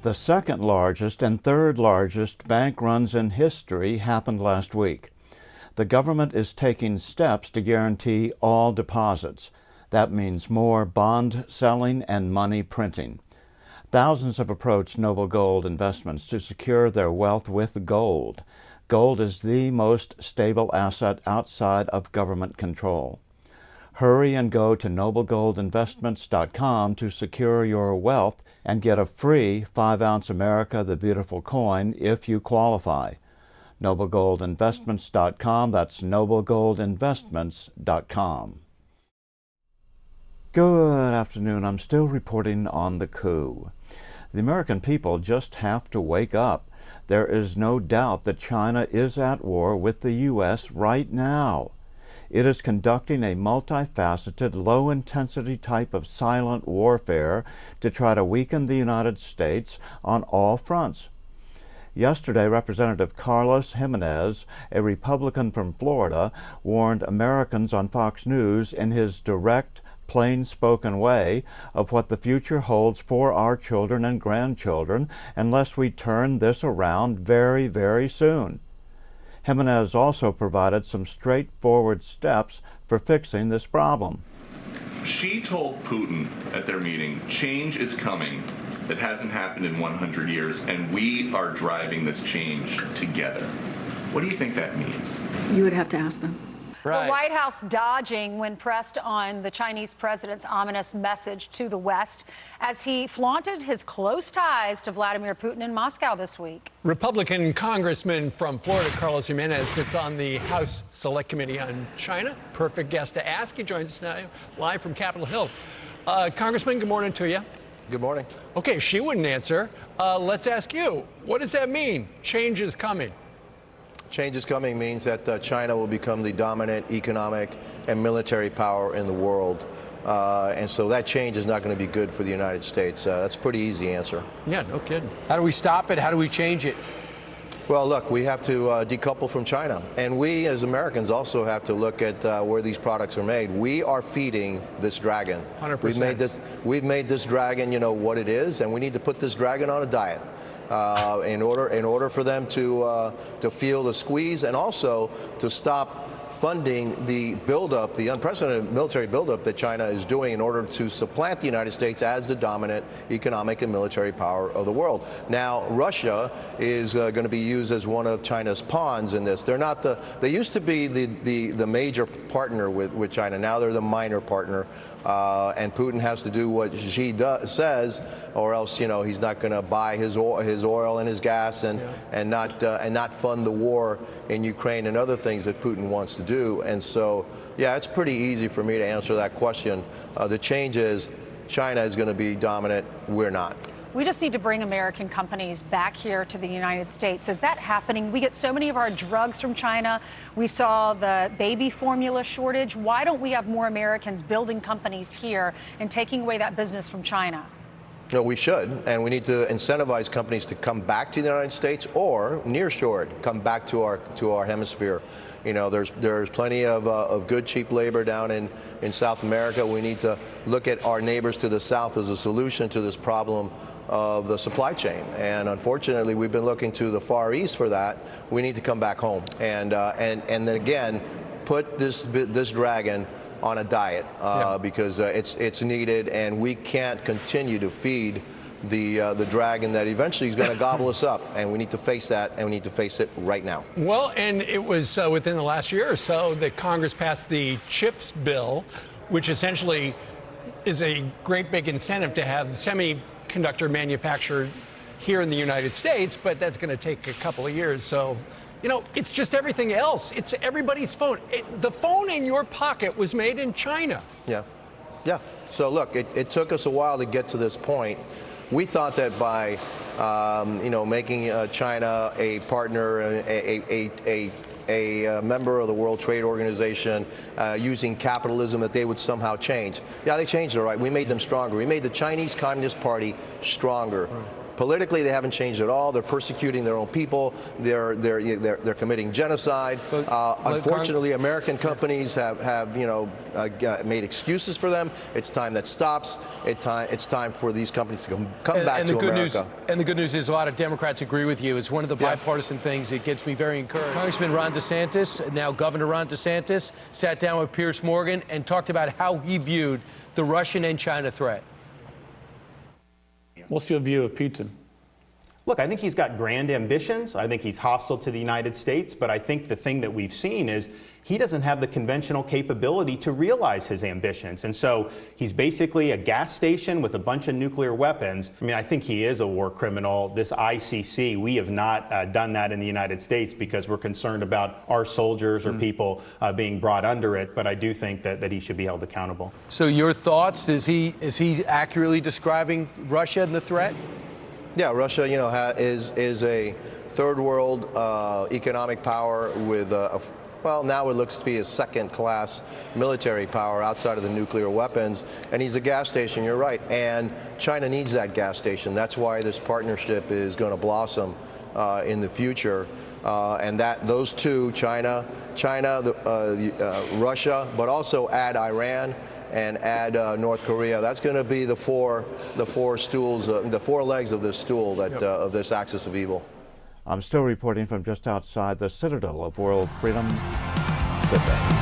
The second largest and third largest bank runs in history happened last week. The government is taking steps to guarantee all deposits. That means more bond selling and money printing. Thousands have approached Noble Gold Investments to secure their wealth with gold. Gold is the most stable asset outside of government control. Hurry and go to noblegoldinvestments.com to secure your wealth and get a free 5-ounce America the Beautiful coin if you qualify. noblegoldinvestments.com, that's noblegoldinvestments.com. Good afternoon. I'm still reporting on the coup. The American people just have to wake up. There is no doubt that China is at war with the U.S. right now. It is conducting a multifaceted, low-intensity type of silent warfare to try to weaken the United States on all fronts. Yesterday, Representative Carlos Gimenez, a Republican from Florida, warned Americans on Fox News in his direct, plain-spoken way of what the future holds for our children and grandchildren unless we turn this around very, very soon. Gimenez also provided some straightforward steps for fixing this problem. She told Putin at their meeting, change is coming. That hasn't happened in 100 years, and we are driving this change together. What do you think that means? You would have to ask them. Right. The White House dodging when pressed on the Chinese president's ominous message to the West as he flaunted his close ties to Vladimir Putin in Moscow this week. Republican Congressman from Florida, Carlos Gimenez, sits on the House Select Committee on China. Perfect guest to ask. He joins us now live from Capitol Hill. Congressman, good morning to you. Good morning. Okay, she wouldn't answer. Let's ask you. What does that mean? Change is coming. Change is coming means that China will become the dominant economic and military power in the world. And so that change is not going to be good for the United States. That's a pretty easy answer. Yeah, no kidding. How do we stop it? How do we change it? Well, look, we have to decouple from China. And we, as Americans, also have to look at where these products are made. We are feeding this dragon. 100%. We've made this dragon, what it is, and we need to put this dragon on a diet. In order for them to feel the squeeze and also to stop funding the buildup, the unprecedented military buildup that China is doing in order to supplant the United States as the dominant economic and military power of the world. Now, Russia is going to be used as one of China's pawns in this. They're not they used to be the major partner with China. Now they're the minor partner. And Putin has to do what Xi says, or else he's not going to buy his oil and his gas and not fund the war in Ukraine and other things that Putin wants to do. And so, yeah, it's pretty easy for me to answer that question. The change is China is going to be dominant. We're not. We just need to bring American companies back here to the United States. Is that happening? We get so many of our drugs from China. We saw the baby formula shortage. Why don't we have more Americans building companies here and taking away that business from China? No, we should, and we need to incentivize companies to come back to the United States or nearshore it, come back to our hemisphere. There's plenty of good, cheap labor down in South America. We need to look at our neighbors to the south as a solution to this problem of the supply chain. And unfortunately, we've been looking to the Far East for that. We need to come back home and then again put this dragon on a diet because it's needed, and we can't continue to feed the dragon that eventually is going to gobble us up, and we need to face that, and we need to face it right now. Well, and it was within the last year or so that Congress passed the CHIPS bill, which essentially is a great big incentive to have semiconductor manufactured here in the United States, but that's going to take a couple of years. So, it's just everything else. It's everybody's phone. The phone in your pocket was made in China. Yeah. So look, it took us a while to get to this point. We thought that by, making China a partner, a member of the World Trade Organization, using capitalism, that they would somehow change. Yeah, they changed, all right. We made them stronger. We made the Chinese Communist Party stronger. politically, they haven't changed at all. They're persecuting their own people. They're committing genocide. Unfortunately, American companies have made excuses for them. It's time that stops. It's time for these companies to come back to America. And the good news is a lot of Democrats agree with you. It's one of the bipartisan things that gets me very encouraged. Congressman Ron DeSantis, now Governor Ron DeSantis, sat down with Piers Morgan and talked about how he viewed the Russian and China threat. What's your view of Putin? Look, I think he's got grand ambitions. I think he's hostile to the United States. But I think the thing that we've seen is he doesn't have the conventional capability to realize his ambitions. And so he's basically a gas station with a bunch of nuclear weapons. I mean, I think he is a war criminal. This ICC, we have not done that in the United States because we're concerned about our soldiers or people being brought under it. But I do think that he should be held accountable. So your thoughts, is he accurately describing Russia and the threat? Yeah, Russia, is a third world economic power with well, now it looks to be a second-class military power outside of the nuclear weapons, and he's a gas station, you're right, and China needs that gas station. That's why this partnership is going to blossom in the future, and that those two, China, Russia, but also add Iran and add North Korea. That's going to be the four stools, the four legs of this stool that of this axis of evil. I'm still reporting from just outside the citadel of world freedom. Good day.